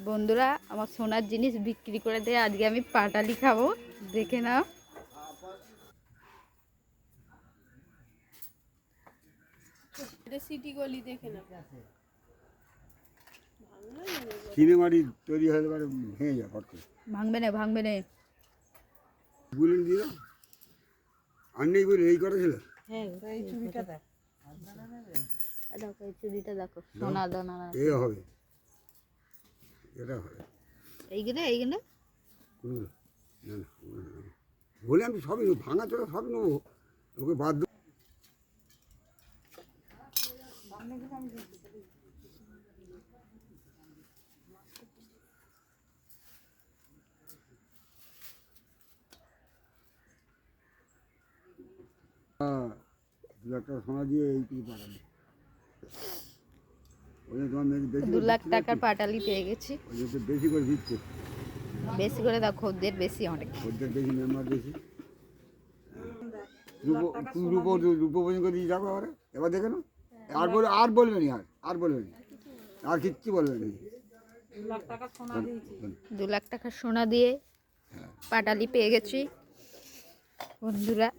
বন্ধুরা আমার সোনার জিনিস বিক্রি করে দিয়ে আজকে আমি পাটালি খাবো, দেখে নাও। সিটি গলি দেখে না সিনেমাটি তৈরি হয়ে যাবে, ভেঙে যাবে হট করে। ভাঙবে না, ভাঙবে না। বুলেন দিয়ে দাও। আর নেই বলে এই করেছিল। হ্যাঁ এই চুড়িটা দেখ দেখো এই চুড়িটা দেখো, সোনা দানা এ হবে, এটা হবে। এইগুলো কোনগুলো? না না, বলে আমি সবই নেবো, ভাঙা চোরা সবই নেবো, ওকে বাদ দেবো। দু লাখ টাকা সোনা দিয়ে এইটুকু পাঠাবে। ওই যে তোমার মেয়ে বেশি 2 লাখ টাকার পাটালি পেয়ে গেছি। ওই যে বেশি করে দিচ্ছে, বেশি করে দাও, খদ্দের বেশি অনেক। ওদের বেশি মেম্বার বেশি। রূপো পর্যন্ত দিয়ে যাবো আবার, এবার দেখে না। আর বলবে নি, আর বলবে নি, আর কিচ্ছু বলবে নি। 2 লাখ টাকা সোনা দিয়ে পাটালি পেয়ে গেছি বন্ধুরা।